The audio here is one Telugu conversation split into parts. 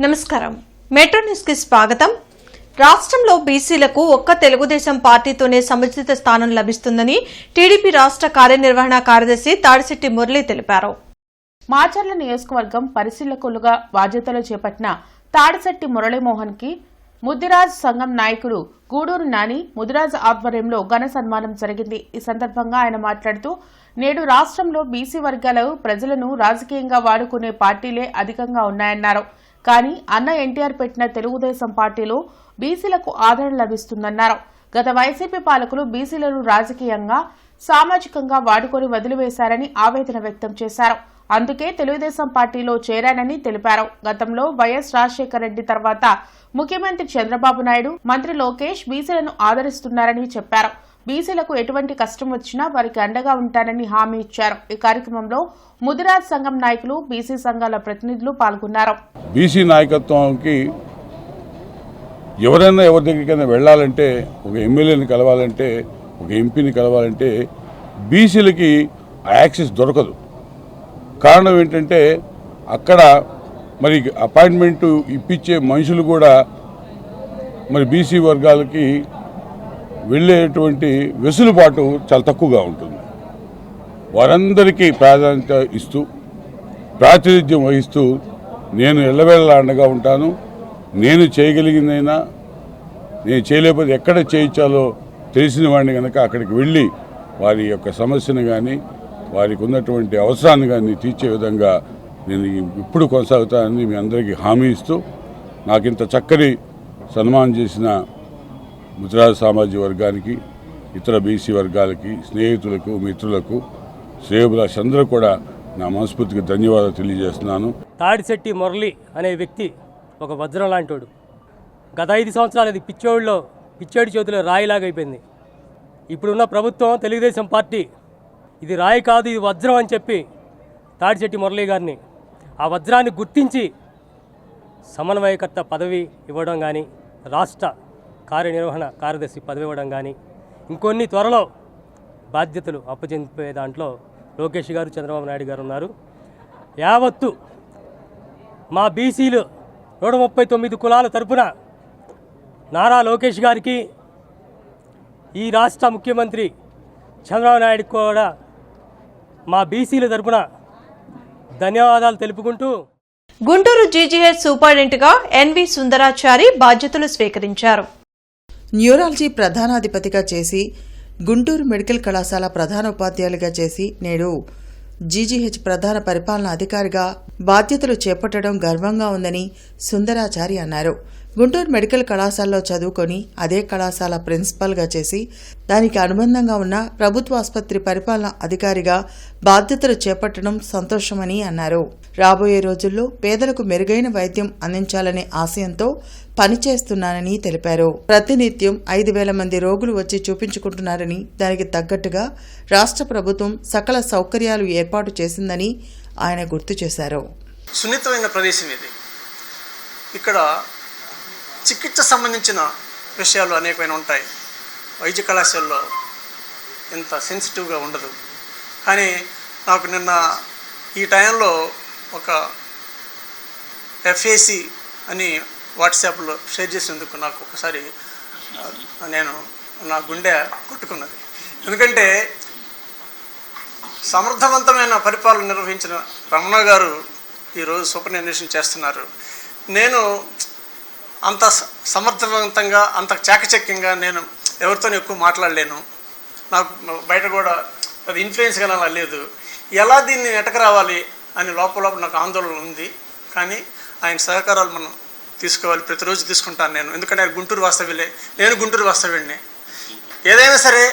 నమస్కారం. మెట్రో న్యూస్ కి స్వాగతం. రాష్ట్రంలో బీసీలకు ఒక్క తెలుగుదేశం పార్టీతోనే సముచిత స్థానం లభిస్తుందని టీడీపీ రాష్ట్ర కార్యనిర్వహణ కార్యదర్శి తాడిశెట్టి మురళి తెలిపారు. మాచర్ల నియోజకవర్గం పరిశీలకులుగా బాధ్యతలు చేపట్టిన తాడిశెట్టి మురళీమోహన్ కి ముదిరాజ్ సంఘం నాయకులు గూడూరు నాని ముదిరాజ్ ఆధ్వర్యంలో ఘన సన్మానం జరిగింది. ఈ సందర్భంగా ఆయన మాట్లాడుతూ నేడు రాష్ట్రంలో బీసీ వర్గాల ప్రజలను రాజకీయంగా వాడుకునే పార్టీలే అధికంగా ఉన్నాయన్నారు. కానీ అన్న ఎన్టీఆర్ పెట్టిన తెలుగుదేశం పార్టీలో బీసీలకు ఆదరణ లభిస్తుందన్నారు. గత వైసీపీ పాలకులు బీసీలను రాజకీయంగా సామాజికంగా వాడుకొని వదిలివేశారని ఆవేదన వ్యక్తం చేశారు. అందుకే తెలుగుదేశం పార్టీలో చేరానని తెలిపారు. గతంలో వైఎస్ రాజశేఖర రెడ్డి తర్వాత ముఖ్యమంత్రి చంద్రబాబు నాయుడు, మంత్రి లోకేష్ బీసీలను ఆదరిస్తున్నారని చెప్పారు. బీసీలకు ఎటువంటి కష్టం వచ్చినా వారికి అండగా ఉంటానని హామీ ఇచ్చారు. ఈ కార్యక్రమంలో ముదిరాజ్ సంఘం నాయకులు, బీసీ సంఘాల ప్రతినిధులు పాల్గొన్నారు. బీసీ నాయకత్వంకి ఎవరైనా ఎవరి దగ్గరికైనా వెళ్ళాలంటే, ఒక ఎమ్మెల్యేని కలవాలంటే, ఒక ఎంపీని కలవాలంటే బీసీలకి యాక్సెస్ దొరకదు. కారణం ఏంటంటే అక్కడ మరి అపాయింట్మెంటు ఇప్పించే మనుషులు కూడా మరి బీసీ వర్గాలకి వెళ్ళేటువంటి వెసులుబాటు చాలా తక్కువగా ఉంటుంది. వారందరికీ ప్రాధాన్యత ఇస్తూ ప్రాతినిధ్యం వహిస్తూ నేను ఎల్లవేళలా అండగా ఉంటాను. నేను చేయగలిగిందైనా, నేను చేయలేకపోతే ఎక్కడ చేయించాలో తెలిసిన వాడిని కనుక అక్కడికి వెళ్ళి వారి యొక్క సమస్యను కానీ వారికి ఉన్నటువంటి అవసరాన్ని కానీ తీర్చే విధంగా నేను ఇప్పుడు కొనసాగుతానని మీ అందరికీ హామీ ఇస్తూ, నాకు ఇంత చక్కని సన్మానం చేసిన ముదిరాజ్ సామాజిక వర్గానికి, ఇతర బీసీ వర్గాలకి, స్నేహితులకు, మిత్రులకు, శ్రేయోభిలాష్ అందరూ కూడా నా మనస్ఫూర్తిగా ధన్యవాదాలు తెలియజేస్తున్నాను. తాడిశెట్టి మురళి అనే వ్యక్తి ఒక వజ్రం లాంటోడు. గత 5 సంవత్సరాలు అది పిచ్చోడి చేతిలో రాయిలాగా అయిపోయింది. ఇప్పుడున్న ప్రభుత్వం, తెలుగుదేశం పార్టీ ఇది రాయి కాదు, ఇది వజ్రం అని చెప్పి తాడిశెట్టి మురళి గారిని ఆ వజ్రాన్ని గుర్తించి సమన్వయకర్త పదవి ఇవ్వడం కానీ, రాష్ట్ర కార్యనిర్వహణ కార్యదర్శి పదవి ఇవ్వడం కానీ, ఇంకొన్ని త్వరలో బాధ్యతలు అప్పచెప్పే దాంట్లో లోకేష్ గారు, చంద్రబాబు నాయుడు గారు ఉన్నారు. యావత్తు మా బీసీలు 139 కులాల తరపున నారా లోకేష్ గారికి, ఈ రాష్ట్ర ముఖ్యమంత్రి చంద్రబాబు నాయుడుకి కూడా మా బీసీల తరపున ధన్యవాదాలు తెలుపుకుంటూ గుంటూరు జీజీహెచ్ సూపరింటెండెంట్గా ఎన్వి సుందరాచారి బాధ్యతలు స్వీకరించారు. న్యూరాలజీ ప్రధానాధిపతిగా చేసి, గుంటూరు మెడికల్ కళాశాల ప్రధాన ఉపాధ్యాయులుగా చేసి, నేడు జీజీహెచ్ ప్రధాన పరిపాలనా అధికారిగా బాధ్యతలు చేపట్టడం గర్వంగా ఉందని సుందరాచారి అన్నారు. గుంటూరు మెడికల్ కళాశాలలో చదువుకొని అదే కళాశాల ప్రిన్సిపాల్గా చేసి, దానికి అనుబంధంగా ఉన్న ప్రభుత్వ ఆసుపత్రి పరిపాలనా అధికారిగా బాధ్యతలు చేపట్టడం సంతోషమని అన్నారు. రాబోయే రోజుల్లో పేదలకు మెరుగైన వైద్యం అందించాలనే ఆశయంతో పనిచేస్తున్నానని తెలిపారు. ప్రతినిత్యం 5,000 మంది రోగులు వచ్చి చూపించుకుంటున్నారని, దానికి తగ్గట్టుగా రాష్ట్ర ప్రభుత్వం సకల సౌకర్యాలు ఏర్పాటు చేసిందని ఆయన గుర్తు చేశారు. సున్నితమైన ప్రదేశం ఇది. ఇక్కడ చికిత్స సంబంధించిన విషయాలు అనేకమైన ఉంటాయి. వైద్య కళాశాలలో ఇంత సెన్సిటివ్గా ఉండదు. కానీ నాకు నిన్న ఈ టైంలో ఒక ఎఫ్ఏసి అని వాట్సాప్లో షేర్ చేసేందుకు నాకు ఒకసారి నా గుండె కొట్టుకున్నది. ఎందుకంటే సమర్థవంతమైన పరిపాలన నిర్వహించిన రమణ గారు ఈరోజు సూపరింటెండెంట్ చేస్తున్నారు. నేను అంత సమర్థవంతంగా, అంత చాకచక్యంగా నేను ఎవరితోనూ ఎక్కువ మాట్లాడలేను. నాకు బయట కూడా అది ఇన్ఫ్లుయెన్స్ గా లేదు. ఎలా దీన్ని ఎటకరావాలి అని లోపల నాకు ఆందోళన ఉంది. కానీ ఆయన సహకారాలు మనం తీసుకోవాలి. ప్రతిరోజు తీసుకుంటాను నేను. ఎందుకంటే ఆయన గుంటూరు వాస్తవ్యులే, నేను గుంటూరు వాస్తవ్యుడిని. ఏదైనా సరే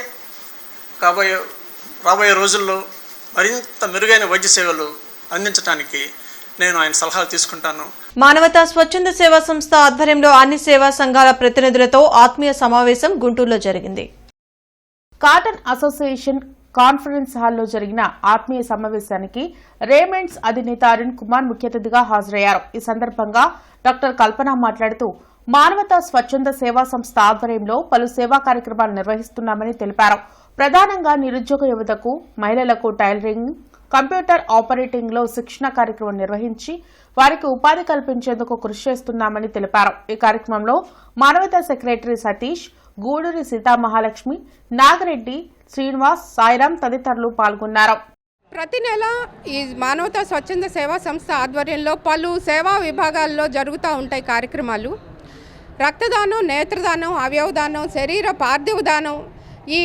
రాబోయే రోజుల్లో మరింత మెరుగైన వైద్య సేవలు అందించడానికి నేను ఆయన సలహాలు తీసుకుంటాను. మానవతా స్వచ్ఛంద సేవా సంస్థ ఆధ్వర్యంలో అన్ని సేవా సంఘాల ప్రతినిధులతో ఆత్మీయ సమావేశం గుంటూరులో జరిగింది. కాటన్ అసోసియేషన్ కాన్ఫరెన్స్ హాల్లో జరిగిన ఆత్మీయ సమావేశానికి రేమండ్స్ అధినేత అరుణ్ కుమార్ ముఖ్య అతిథిగా హాజరయ్యారు. ఈ సందర్భంగా డాక్టర్ కల్పన మాట్లాడుతూ మానవతా స్వచ్ఛంద సేవా సంస్థ ఆధ్వర్యంలో పలు సేవా కార్యక్రమాలు నిర్వహిస్తున్నామని తెలిపారు. ప్రధానంగా నిరుద్యోగ యువతకు, మహిళలకు టైలరింగ్, కంప్యూటర్ ఆపరేటింగ్లో శిక్షణ కార్యక్రమం నిర్వహించి వారికి ఉపాధి కల్పించేందుకు కృషి చేస్తున్నామని తెలిపారు. ఈ కార్యక్రమంలో మానవతా సెక్రటరీ సతీష్, గూడూరి సీతామహాలక్ష్మి, నాగిరెడ్డి, శ్రీనివాస్, సాయిరాం తదితరులు పాల్గొన్నారు. ప్రతి నెల ఈ మానవతా స్వచ్ఛంద సేవా సంస్థ ఆధ్వర్యంలో పలు సేవా విభాగాల్లో జరుగుతూ ఉంటాయి కార్యక్రమాలు. రక్తదానం, నేత్రదానం, అవయవదానం, శరీర పార్థివ దానం, ఈ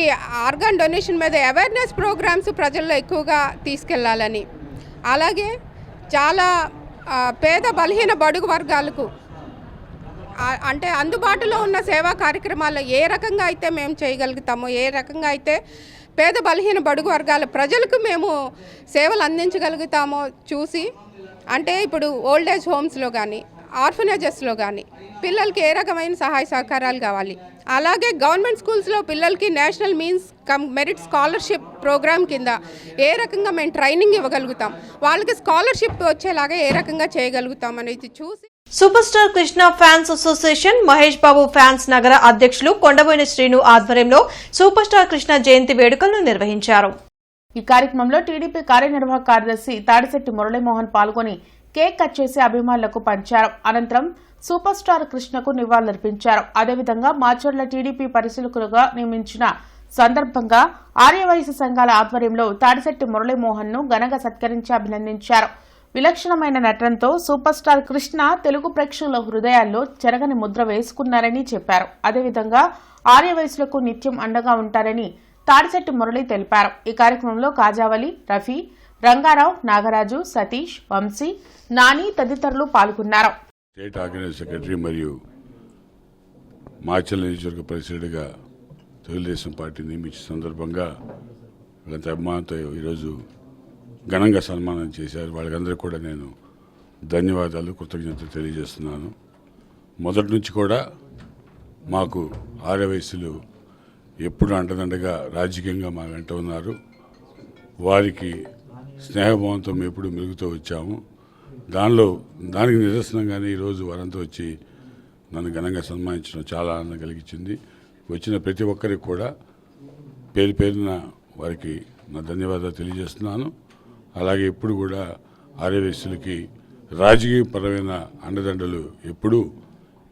ఆర్గాన్ డొనేషన్ మీద అవేర్నెస్ ప్రోగ్రామ్స్ ప్రజల్లో ఎక్కువగా తీసుకెళ్లాలని, అలాగే చాలా పేద బలహీన బడుగు వర్గాలకు అంటే అందుబాటులో ఉన్న సేవా కార్యక్రమాల్లో ఏ రకంగా అయితే మేము చేయగలుగుతామో, ఏ రకంగా అయితే పేద బలహీన బడుగు వర్గాల ప్రజలకు మేము సేవలు అందించగలుగుతామో చూసి, అంటే ఇప్పుడు ఓల్డ్ ఏజ్ హోమ్స్లో కానీ ఆర్ఫనేజెస్లో కానీ పిల్లలకి ఏ రకమైన సహాయ సహకారాలు కావాలి, అలాగే గవర్నమెంట్ స్కూల్స్లో పిల్లలకి national means cum merit scholarship programme కింద ఏ రకంగా మేము ట్రైనింగ్ ఇవ్వగలుగుతాం, వాళ్ళకి స్కాలర్షిప్ వచ్చేలాగా ఏ రకంగా చేయగలుగుతాం అనేది చూసి super star Krishna fans association Mahesh Babu fans నగర అధ్యక్షులు కొండబోయిన శ్రీను ఆధ్వర్యంలో సూపర్ స్టార్ కృష్ణ జయంతి వేడుకలను నిర్వహించారు. ఈ కార్యక్రమంలో టీడీపీ కార్యనిర్వాహక కార్యదర్శి తాడిశెట్టి మురళీమోహన్ పాల్గొని కేక్ కట్ చేసి అభిమానులకు పంచారు. అనంతరం సూపర్ స్టార్ కృష్ణకు నివాళులర్పించారు. అదేవిధంగా మాచర్ల టీడీపీ పరిశీలకులుగా నియమించిన సందర్భంగా ఆర్యవైశ్య సంఘాల ఆధ్వర్యంలో తాడిశెట్టి మురళీమోహన్ ను ఘనంగా సత్కరించి అభినందించారు. విలక్షణమైన నటనతో సూపర్ స్టార్ కృష్ణ తెలుగు ప్రేక్షకుల హృదయాల్లో చెరగని ముద్ర వేసుకున్నారని చెప్పారు. అదేవిధంగా ఆర్యవైశ్యులకు నిత్యం అండగా ఉంటారని తాడిశెట్టి మురళి తెలిపారు. ఈ కార్యక్రమంలో కాజావలి, రఫీ, రంగారావు, నాగరాజు, సతీష్, వంశీ, నాని తదితరులు పాల్గొన్నారు. స్టేట్ ఆర్గనైజ్ సెక్రటరీ మరియు మాచర్ల నియోజకవర్గ ప్రెసిడెంట్గా తెలుగుదేశం పార్టీ నియమించిన సందర్భంగా వీళ్ళంత అభిమానంతో ఈరోజు ఘనంగా సన్మానం చేశారు. వాళ్ళకందరికీ కూడా నేను ధన్యవాదాలు, కృతజ్ఞతలు తెలియజేస్తున్నాను. మొదటి నుంచి కూడా మాకు ఆర్యవైశ్యులు ఎప్పుడు అంటదండగా రాజకీయంగా మా వెంట ఉన్నారు. వారికి స్నేహభావంతో మేము ఎప్పుడు మెరుగుతూ వచ్చాము. దానికి నిదర్శనంగానే ఈరోజు వారంతా వచ్చి నన్ను ఘనంగా సన్మానించడం చాలా ఆనందం కలిగించింది. వచ్చిన ప్రతి ఒక్కరికి కూడా పేరు పేరున వారికి నా ధన్యవాదాలు తెలియజేస్తున్నాను. అలాగే ఇప్పుడు కూడా ఆర్యవైశ్యులకి రాజకీయపరమైన అండదండలు ఎప్పుడూ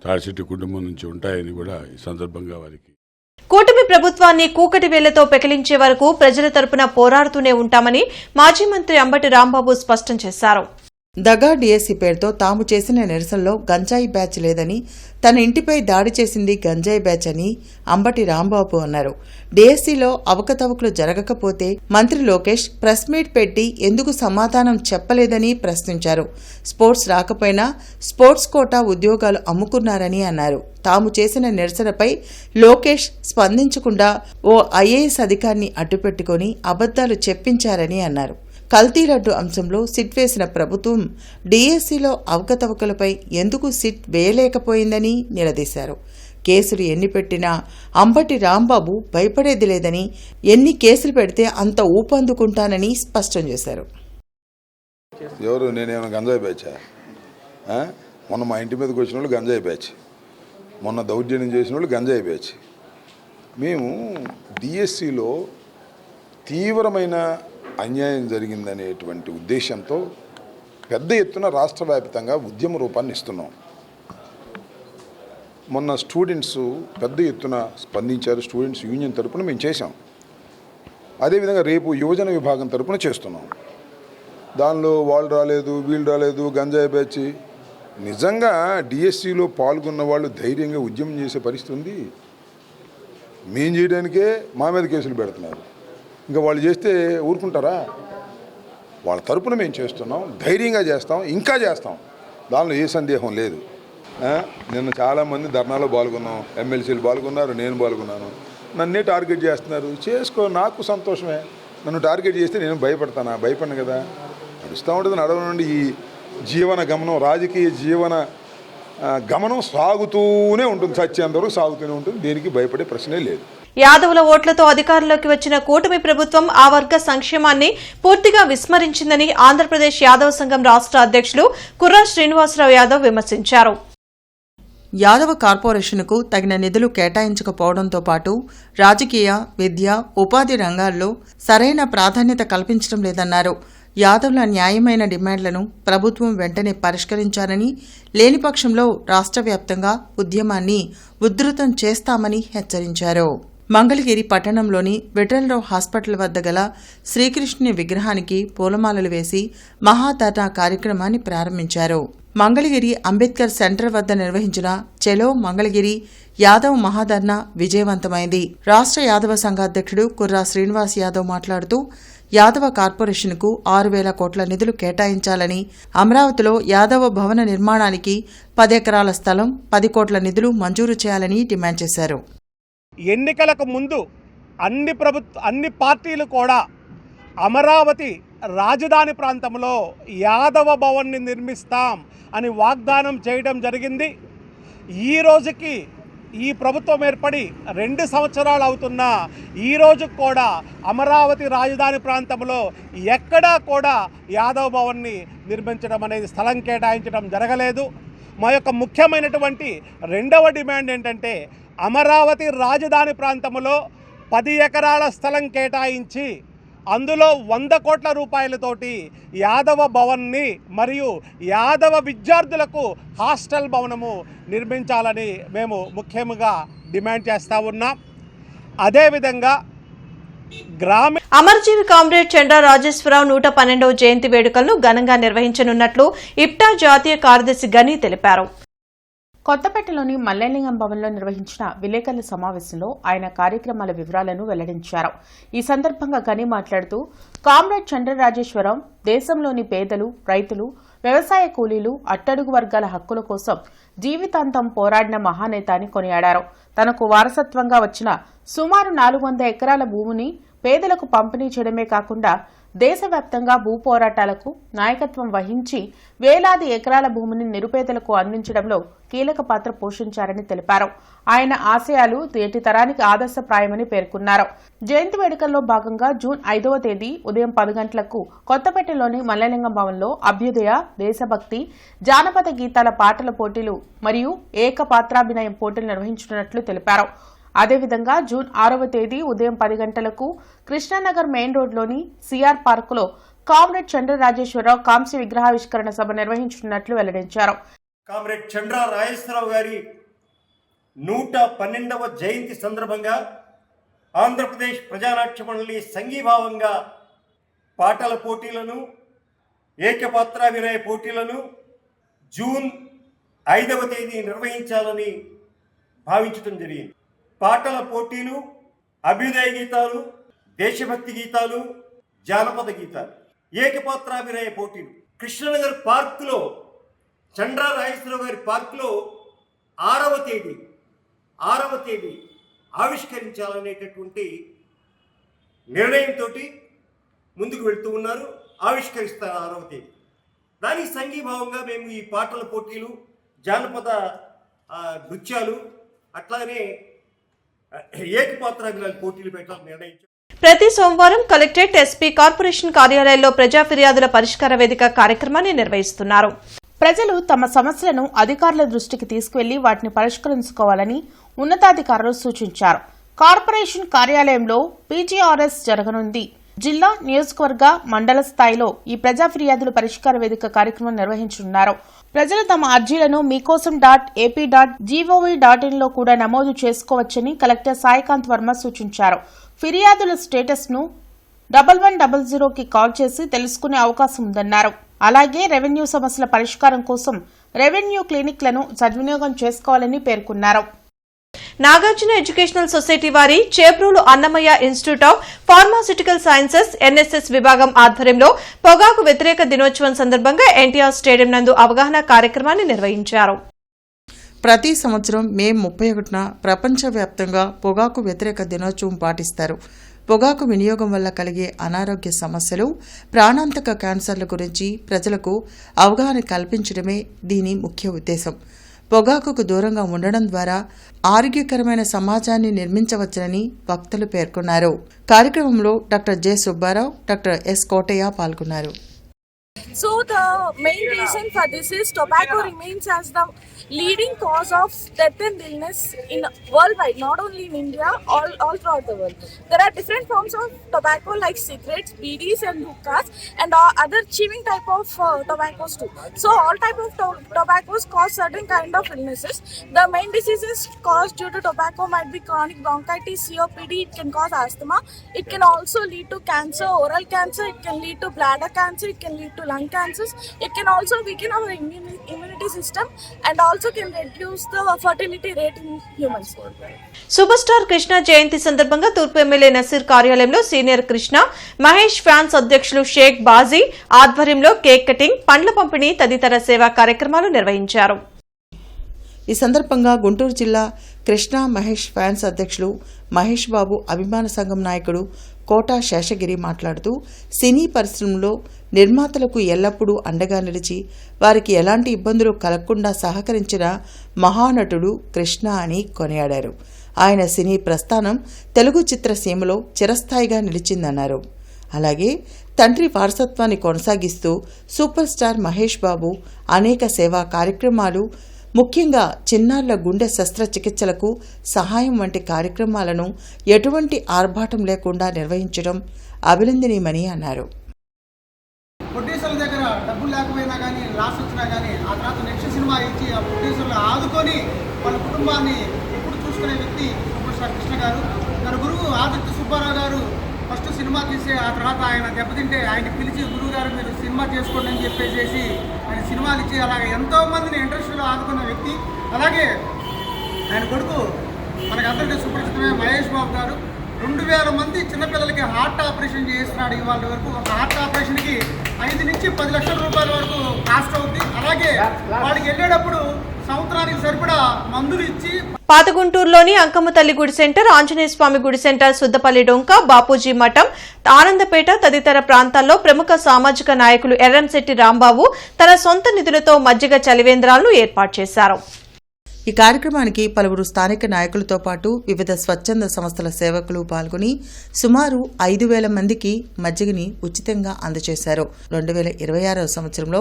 తాడిశెట్టి కుటుంబం నుంచి ఉంటాయని కూడా ఈ సందర్భంగా వారికి కూటమి ప్రభుత్వాన్ని కూకటి వేళ్లతో పెకిలించే వరకు ప్రజల తరపున పోరాడుతూనే ఉంటామని మాజీ మంత్రి అంబటి రాంబాబు స్పష్టం చేశారు. దగా డీఎస్సీ పేరుతో తాము చేసిన నిరసనలో గంజాయి బ్యాచ్ లేదని, తన ఇంటిపై దాడి చేసింది గంజాయి బ్యాచ్ అని అంబటి రాంబాబు అన్నారు. డీఎస్సీలో అవకతవకలు జరగకపోతే మంత్రి లోకేష్ ప్రెస్ మీట్ పెట్టి ఎందుకు సమాధానం చెప్పలేదని ప్రశ్నించారు. స్పోర్ట్స్ రాకపోయినా స్పోర్ట్స్ కోటా ఉద్యోగాలు అమ్ముకున్నారని అన్నారు. తాము చేసిన నిరసనపై లోకేష్ స్పందించకుండా ఓ ఐఏఎస్ అధికారిని అడ్డుపెట్టుకుని అబద్దాలు చెప్పించారని అన్నారు. కల్తీ లడ్డు అంశంలో సిట్ వేసిన ప్రభుత్వం డీఎస్సీలో అవకతవకలపై ఎందుకు సిట్ వేయలేకపోయిందని నిలదీశారు. కేసులు ఎన్ని పెట్టినా అంబటి రాంబాబు భయపడేది లేదని, ఎన్ని కేసులు పెడితే అంత ఊపందుకుంటానని స్పష్టం చేశారు. ఎవరు నేనేమైనా గంజాయి బ్యాచా? మొన్న మా ఇంటి మీదకి వచ్చిన వాళ్ళు గంజాయి బ్యాచ్, మొన్న దౌర్జన్యం చేసిన వాళ్ళు గంజాయి బ్యాచ్. మేము డిఎస్సిలో తీవ్రమైన అన్యాయం జరిగిందనేటువంటి ఉద్దేశంతో పెద్ద ఎత్తున రాష్ట్ర వ్యాప్తంగా ఉద్యమ రూపాన్ని ఇస్తున్నాం. మొన్న స్టూడెంట్స్ పెద్ద ఎత్తున స్పందించారు. స్టూడెంట్స్ యూనియన్ తరపున మేము చేశాం. అదేవిధంగా రేపు యువజన విభాగం తరపున చేస్తున్నాం. దానిలో వాళ్ళు రాలేదు, వీళ్ళు రాలేదు, గంజాయి బ్యాచ్. నిజంగా డిఎస్సిలో పాల్గొన్న వాళ్ళు ధైర్యంగా ఉద్యమం చేసే పరిస్థితి ఉంది. మేము చేయడానికే మా మీద కేసులు పెడుతున్నారు. ఇంకా వాళ్ళు చేస్తే ఊరుకుంటారా? వాళ్ళ తరపున మేము చేస్తున్నాం, ధైర్యంగా చేస్తాం, ఇంకా చేస్తాం. దానిలో ఏ సందేహం లేదు. నిన్న చాలామంది ధర్నాలో పాల్గొన్నాం, ఎమ్మెల్సీలు పాల్గొన్నారు, నేను పాల్గొన్నాను. నన్నే టార్గెట్ చేస్తున్నారు. చేసుకో, నాకు సంతోషమే. నన్ను టార్గెట్ చేస్తే నేను భయపడతానా? భయపడను కదా. నడుస్తూ ఉంటుంది. నడవ నుండి ఈ జీవన గమనం, రాజకీయ జీవన గమనం సాగుతూనే ఉంటుంది. సత్యంత వరకు సాగుతూనే ఉంటుంది. దేనికి భయపడే ప్రశ్నే లేదు. యాదవుల ఓట్లతో అధికారంలోకి వచ్చిన కూటమి ప్రభుత్వం ఆ వర్గ సంక్షేమాన్ని పూర్తిగా విస్మరించిందని ఆంధ్రప్రదేశ్ యాదవ సంఘం రాష్ట్ర అధ్యక్షులు కుర్రా శ్రీనివాసరావు యాదవ్ విమర్శించారు. యాదవ కార్పొరేషన్కు తగిన నిధులు కేటాయించకపోవడంతో పాటు రాజకీయ, విద్య, ఉపాధి రంగాల్లో సరైన ప్రాధాన్యత కల్పించడం లేదన్నారు. యాదవ్ల న్యాయమైన డిమాండ్లను ప్రభుత్వం వెంటనే పరిష్కరించాలని, లేని పక్షంలో రాష్ట్ర వ్యాప్తంగా ఉద్యమాన్ని ఉధృతం చేస్తామని హెచ్చరించారు. మంగళగిరి పట్టణంలోని వెటరనరీ హాస్పిటల్ వద్ద గల శ్రీకృష్ణుని విగ్రహానికి పూలమాలలు వేసి మహాధర్నా కార్యక్రమాన్ని ప్రారంభించారు. మంగళగిరి అంబేద్కర్ సెంటర్ వద్ద నిర్వహించిన చెలో మంగళగిరి యాదవ్ మహాధర్నా విజయవంతమైంది. రాష్ట్ర యాదవ సంఘ అధ్యక్షుడు కుర్రా శ్రీనివాస్ యాదవ్ మాట్లాడుతూ యాదవ కార్పొరేషన్కు 6,000 కోట్ల నిధులు కేటాయించాలని, అమరావతిలో యాదవ భవన నిర్మాణానికి 10 ఎకరాల స్థలం, 10 కోట్ల నిధులు మంజూరు చేయాలని డిమాండ్ చేశారు. ఎన్నికలకు ముందు అన్ని పార్టీలు కూడా అమరావతి రాజధాని ప్రాంతంలో యాదవ భవన్ని నిర్మిస్తాం అని వాగ్దానం చేయడం జరిగింది. ఈ రోజుకి ఈ ప్రభుత్వం ఏర్పడి 2 సంవత్సరాలు అవుతున్నా ఈ రోజు కూడా అమరావతి రాజధాని ప్రాంతంలో ఎక్కడా కూడా యాదవ భవన్ని నిర్మించడం అనేది, స్థలం కేటాయించడం జరగలేదు. మా యొక్క ముఖ్యమైనటువంటి రెండవ డిమాండ్ ఏంటంటే అమరావతి రాజధాని ప్రాంతంలో 10 ఎకరాల స్థలం కేటాయించి అందులో 100 కోట్ల రూపాయలతోటి యాదవ భవన్ని మరియు యాదవ విద్యార్థులకు హాస్టల్ భవనము నిర్మించాలని మేము ముఖ్యంగా డిమాండ్ చేస్తూ ఉన్నాం. అదేవిధంగా అమరజీవి కామ్రేడ్ చండ్ర రాజేశ్వరరావు 112వ జయంతి వేడుకలను ఘనంగా నిర్వహించనున్నట్లు ఇప్టా జాతీయ కార్యదర్శి గని తెలిపారు. కొత్తపేటలోని మల్లేలింగం భవన్లో నిర్వహించిన విలేకరుల సమావేశంలో ఆయన కార్యక్రమాల వివరాలను వెల్లడించారు. ఈ సందర్భంగా గని మాట్లాడుతూ కామ్రేడ్ చండ్ర రాజేశ్వరరావు దేశంలోని పేదలు, రైతులు, వ్యవసాయ కూలీలు, అట్టడుగు వర్గాల హక్కుల కోసం జీవితాంతం పోరాడిన మహానేత అని కొనియాడారు. తనకు వారసత్వంగా వచ్చిన సుమారు 400 ఎకరాల భూమిని పేదలకు పంపిణీ చేయడమే కాకుండా దేశవ్యాప్తంగా భూ పోరాటాలకు నాయకత్వం వహించి వేలాది ఎకరాల భూమిని నిరుపేదలకు అందించడంలో కీలక పాత్ర పోషించారని తెలిపారు. ఆయన ఆశయాలు నేటి తరానికి ఆదర్శప్రాయమని పేర్కొన్నారు. జయంతి వేడుకల్లో భాగంగా జూన్ 5వ తేదీ ఉదయం 10 గంటలకు కొత్తపేటలోని మల్లలింగం భవన్లో అభ్యుదయ, దేశభక్తి, జానపద గీతాల పాటల పోటీలు మరియు ఏకపాత్రాభినయం పోటీలు నిర్వహించనున్నట్లు తెలిపారు. అదేవిధంగా జూన్ 6వ తేదీ ఉదయం 10 గంటలకు కృష్ణానగర్ మెయిన్ రోడ్లోని సిఆర్ పార్కులో కామ్రేడ్ చండ్ర రాజేశ్వరరావు కాంస్య విగ్రహావిష్కరణ సభ నిర్వహించనున్నట్లు వెల్లడించారు. కామ్రేడ్ చండ్ర రాజేశ్వరరావు గారి 112వ జయంతి సందర్భంగా ఆంధ్రప్రదేశ్ ప్రజానాట్య మండలి సంఘీభావంగా పాటల పోటీలను, ఏకపాత్రాభినయ పోటీలను జూన్ 5వ తేదీ నిర్వహించాలని భావించడం జరిగింది. పాటల పోటీలు, అభ్యుదయ గీతాలు, దేశభక్తి గీతాలు, జానపద గీతాలు, ఏకపాత్రాభినయ పోటీలు కృష్ణనగర్ పార్కులో, చండ్ర రాజేశ్వరరావు గారి పార్కులో 6వ తేదీ ఆవిష్కరించాలనేటటువంటి నిర్ణయంతో ముందుకు వెళ్తూ ఉన్నారు. ఆవిష్కరిస్తారు 6వ తేదీ. దానికి సంఘీభావంగా మేము ఈ పాటల పోటీలు, జానపద నృత్యాలు, అట్లానే ఏకపాత్రాభినయ పోటీలు పెట్టాలని నిర్ణయించారు. ప్రతి సోమవారం కలెక్టరేట్, ఎస్పీ, కార్పొరేషన్ కార్యాలయాల్లో ప్రజా ఫిర్యాదుల పరిష్కార వేదిక కార్యక్రమాన్ని నిర్వహిస్తున్నారు. ప్రజలు తమ సమస్యలను అధికారుల దృష్టికి తీసుకువెళ్లి వాటిని పరిష్కరించుకోవాలని ఉన్నతాధికారులు సూచించారు. కార్పొరేషన్ కార్యాలయంలో పీజీఆర్ఎస్ జరగనుంది. జిల్లా, నియోజకవర్గ, మండల స్థాయిలో ఈ ప్రజా ఫిర్యాదుల పరిష్కార వేదిక కార్యక్రమం నిర్వహించనున్నారు. ప్రజలు తమ అర్జీలను మీకోసం.ap.gov.in లో కూడా నమోదు చేసుకోవచ్చని కలెక్టర్ సాయికాంత్ వర్మ సూచించారు. ఫిర్యాదుల స్టేటస్ ను 1100కి కాల్ చేసి తెలుసుకునే అవకాశం ఉందన్నారు. అలాగే రెవెన్యూ సమస్యల పరిష్కారం కోసం రెవెన్యూ క్లినిక్లను సద్వినియోగం చేసుకోవాలని పేర్కొన్నారు. నాగార్జున ఎడ్యుకేషనల్ సొసైటీ వారి Chebrolu Annamayya institute of pharmaceutical sciences NSS విభాగం ఆధ్వర్యంలో పొగాకు వ్యతిరేక దినోత్సవం సందర్భంగా ఎన్టీఆర్ స్టేడియం నందు అవగాహన కార్యక్రమాన్ని నిర్వహించారు. ప్రతి సంవత్సరం మే 31న ప్రపంచవ్యాప్తంగా పొగాకు వ్యతిరేక దినోత్సవం పాటిస్తారు. పొగాకు వినియోగం వల్ల కలిగే అనారోగ్య సమస్యలు, ప్రాణాంతక క్యాన్సర్ల గురించి ప్రజలకు అవగాహన కల్పించడమే దీని ముఖ్య ఉద్దేశం. పొగాకుకు దూరంగా ఉండడం ద్వారా ఆరోగ్యకరమైన సమాజాన్ని నిర్మించవచ్చునని వక్తలు పేర్కొన్నారు. కార్యక్రమంలో doctor J Subbarao, doctor S Kotaiah పాల్గొన్నారు. So the main reason for this is tobacco remains as the leading cause of death and illness in worldwide, not only in India, all throughout the world. There are different forms of tobacco like cigarettes, BDs and hookahs and other chewing type of tobaccos too. So all type of tobaccos cause certain kind of illnesses. The main diseases caused due to tobacco might be chronic bronchitis, COPD, it can cause asthma, it can also lead to cancer, oral cancer, it can lead to bladder cancer, it can lead to lung cancers, it can also weaken our immunity system and also can reduce the fertility rate in humans. Super star Krishna జయంతి సందర్భంగా తూర్పు ఎమ్మెల్యే నసీర్ కార్యాలయంలో సీనియర్ కృష్ణ మహేష్ ఫ్యాన్స్ అధ్యక్షులు షేక్ బాజీ ఆధ్వర్యంలో కేక్ కటింగ్, పండ్ల పంపిణీ తదితర సేవా కార్యక్రమాలు నిర్వహించారు. ఈ సందర్భంగా గుంటూరు జిల్లా కృష్ణ మహేష్ ఫ్యాన్స్ అధ్యక్షులు మహేష్ బాబు అభిమాన సంఘం నాయకుడు కోటా శేషగిరి మాట్లాడుతూ సినీ పరిశ్రమలో నిర్మాతలకు ఎల్లప్పుడూ అండగా నిలిచి వారికి ఎలాంటి ఇబ్బందులు కలగకుండా సహకరించిన మహానటుడు కృష్ణ అని కొనియాడారు. ఆయన సినీ ప్రస్థానం తెలుగు చిత్రసీమలో చిరస్థాయిగా నిలిచిందన్నారు. అలాగే తండ్రి వారసత్వాన్ని కొనసాగిస్తూ సూపర్ స్టార్ మహేష్ బాబు అనేక సేవా కార్యక్రమాలు, ముఖ్యంగా చిన్నారుల గుండె శస్త్రచికిత్సలకు సహాయం వంటి కార్యక్రమాలను ఎటువంటి ఆర్భాటం లేకుండా నిర్వహించడం అభినందనీయమని అన్నారు. ప్రొడ్యూసర్ల దగ్గర డబ్బులు లేకపోయినా కానీ, లాస్ వచ్చినా కానీ ఆ తర్వాత నెక్స్ట్ సినిమా ఇచ్చి ఆ ప్రొడ్యూసర్లు ఆదుకొని వాళ్ళ కుటుంబాన్ని ఎప్పుడు చూసుకునే వ్యక్తి సూపర్ స్టార్ కృష్ణ గారు. తన గురువు ఆదిత్య సుబ్బారావు గారు ఫస్ట్ సినిమా తీసి ఆ తర్వాత ఆయన దెబ్బతింటే ఆయన పిలిచి గురువు గారు మీరు సినిమా చేసుకోండి అని చెప్పేసి ఆయన సినిమాలు ఇచ్చి అలాగే ఎంతోమందిని ఇండస్ట్రీలో ఆదుకున్న వ్యక్తి. అలాగే ఆయన కొడుకు మనకందరికీ సుపరిచితమే మహేష్ బాబు గారు 2000 మంది చిన్నపిల్లలకి హార్ట్ ఆపరేషన్ చేస్తున్నాడు. ఇవాళ వరకు ఒక హార్ట్ ఆపరేషన్కి 5 నుంచి 10 లక్షల రూపాయల వరకు కాస్ట్ అవుతుంది. అలాగే వాళ్ళకి వెళ్ళేటప్పుడు సంవత్సరానికి సరిపడా మందులు ఇచ్చి పాత గుంటూరులోని అంకమ్మ తల్లి గుడి సెంటర్, ఆంజనేయ స్వామి గుడి సెంటర్, సుద్దపల్లి డొంక, బాపూజీ మఠం, ఆనందపేట తదితర ప్రాంతాల్లో ప్రముఖ సామాజిక నాయకులు ఎర్రంశెట్టి రాంబాబు తన సొంత నిధులతో మజ్జిగ చలివేంద్రాలను ఏర్పాటు చేశారు. ఈ కార్యక్రమానికి పలువురు స్థానిక నాయకులతో పాటు వివిధ స్వచ్ఛంద సంస్థల సేవకులు పాల్గొని సుమారు 5,000 మందికి మజ్జిగని ఉచితంగా అందజేశారు. 2026 సంవత్సరంలో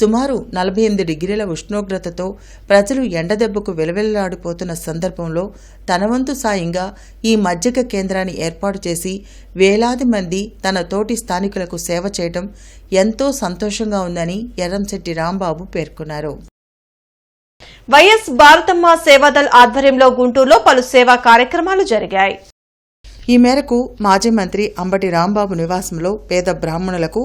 సుమారు 48 డిగ్రీల ఉష్ణోగ్రతతో ప్రజలు ఎండదెబ్బకు వెలవెల్లాడిపోతున్న సందర్భంలో తన వంతు సాయంగా ఈ మజ్జిగ కేంద్రాన్ని ఏర్పాటు చేసి వేలాది మంది తన తోటి స్థానికులకు సేవ చేయడం ఎంతో సంతోషంగా ఉందని ఎర్రంశెట్టి రాంబాబు పేర్కొన్నారు. వైఎస్ భారతమ్మ సేవాదళ్ ఆధ్వర్యంలో గుంటూరులో పలు సేవా కార్యక్రమాలు జరిగాయి. ఈ మేరకు మాజీ మంత్రి అంబటి రాంబాబు నివాసంలో పేద బ్రాహ్మణులకు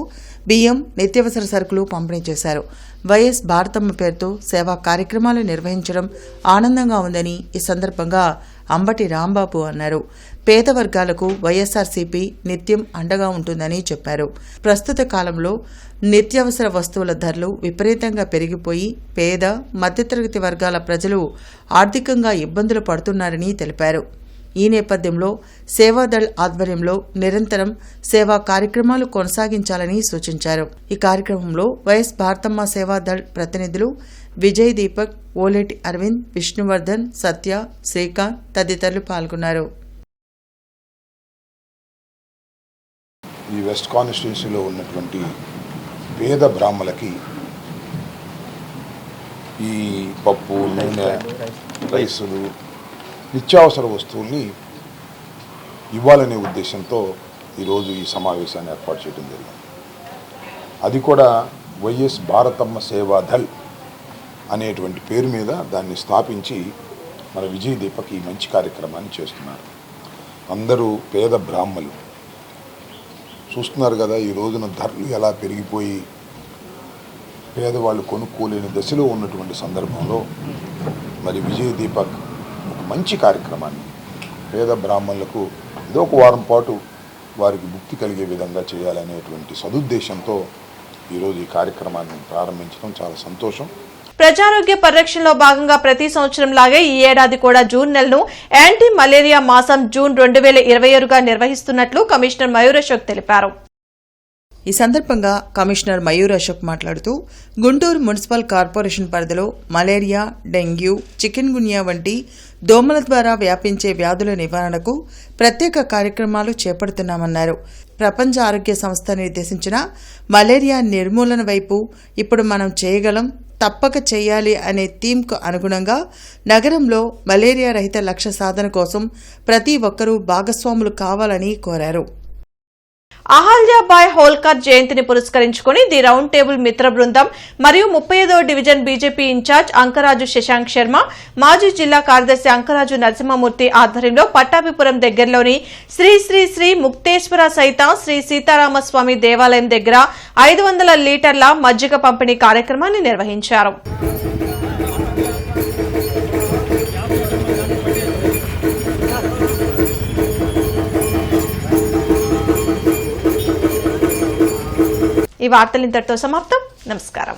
బియ్యం, నిత్యావసర సరుకులు పంపిణీ చేశారు. వైఎస్ భారతమ్మ పేరుతో సేవా కార్యక్రమాలు నిర్వహించడం ఆనందంగా ఉందని ఈ సందర్భంగా అంబటి రాంబాబు అన్నారు. పేద వర్గాలకు వైఎస్ఆర్సీపీ నిత్యం అండగా ఉంటుందని చెప్పారు. ప్రస్తుత కాలంలో నిత్యావసర వస్తువుల ధరలు విపరీతంగా పెరిగిపోయి పేద, మధ్యతరగతి వర్గాల ప్రజలు ఆర్థికంగా ఇబ్బందులు పడుతున్నారని తెలిపారు. ఈ నేపథ్యంలో సేవాదళ్ ఆధ్వర్యంలో నిరంతరం సేవా కార్యక్రమాలు కొనసాగించాలని సూచించారు. ఈ కార్యక్రమంలో వైఎస్ భారతమ్మ సేవాదళ్ ప్రతినిధులు విజయ్ దీపక్, ఓలేటి అరవింద్, విష్ణువర్ధన్, సత్య, శ్రీకాంత్ తదితరులు పాల్గొన్నారు. ఈ వెస్ట్ కాన్స్టిట్యున్సీలో ఉన్నటువంటి పేద బ్రాహ్మలకి ఈ పప్పు, నూనె, రైసులు, నిత్యావసర వస్తువుల్ని ఇవ్వాలనే ఉద్దేశంతో ఈరోజు ఈ సమావేశాన్ని ఏర్పాటు చేయడం జరిగింది. అది కూడా వైఎస్ భారతమ్మ సేవాదళ్ అనేటువంటి పేరు మీద దాన్ని స్థాపించి మన విజయ్ దీపక్ ఈ మంచి కార్యక్రమాన్ని చేస్తున్నారు. అందరూ పేద బ్రాహ్మలు చూస్తున్నారు కదా, ఈ రోజున ధరలు ఎలా పెరిగిపోయి పేదవాళ్ళు కొనుక్కోలేని దశలో ఉన్నటువంటి సందర్భంలో మరి విజయ్ దీపక్ ఒక మంచి కార్యక్రమాన్ని పేద బ్రాహ్మణులకు ఏదో ఒక వారం పాటు వారికి ముక్తి కలిగే విధంగా చేయాలనేటువంటి సదుద్దేశంతో ఈరోజు ఈ కార్యక్రమాన్ని ప్రారంభించడం చాలా సంతోషం. ప్రజారోగ్య పరిరక్షణలో భాగంగా ప్రతి సంవత్సరం లాగే ఈ ఏడాది కూడా జూన్ నెలను యాంటీ మలేరియా మాసం జూన్ 2027గా నిర్వహిస్తున్నట్లు కమిషనర్ మయూర్ అశోక్ తెలిపారు. ఈ సందర్భంగా కమిషనర్ మయూర్ అశోక్ మాట్లాడుతూ గుంటూరు మున్సిపల్ కార్పొరేషన్ పరిధిలో మలేరియా, డెంగ్యూ, చికెన్ గున్యా వంటి దోమల ద్వారా వ్యాపించే వ్యాధుల నివారణకు ప్రత్యేక కార్యక్రమాలు చేపడుతున్నామన్నారు. ప్రపంచ ఆరోగ్య సంస్థ నిర్దేశించిన మలేరియా నిర్మూలన వైపు ఇప్పుడు మనం చేయగలం, తప్పక చేయాలి అనే థీమ్కు అనుగుణంగా నగరంలో మలేరియా రహిత లక్ష్య సాధన కోసం ప్రతి ఒక్కరూ భాగస్వాములు కావాలని కోరారు. అహల్యాబాయ్ హోల్కర్ జయంతిని పురస్కరించుకుని ది రౌండ్ టేబుల్ మిత్ర బృందం మరియు 35వ division BJP incharge Ankaraju Shashank Sharma, మాజీ జిల్లా కార్యదర్శి అంకరాజు నరసింహమూర్తి ఆధ్వర్యంలో పట్టాభిపురం దగ్గరలోని శ్రీ శ్రీ శ్రీ ముక్తేశ్వర సహిత శ్రీ సీతారామస్వామి దేవాలయం దగ్గర 500 లీటర్ల మజ్జిగ పంపిణీ కార్యక్రమాన్ని నిర్వహించారు. ఈ వార్తలు ఇంతటితో సమాప్తం. నమస్కారం.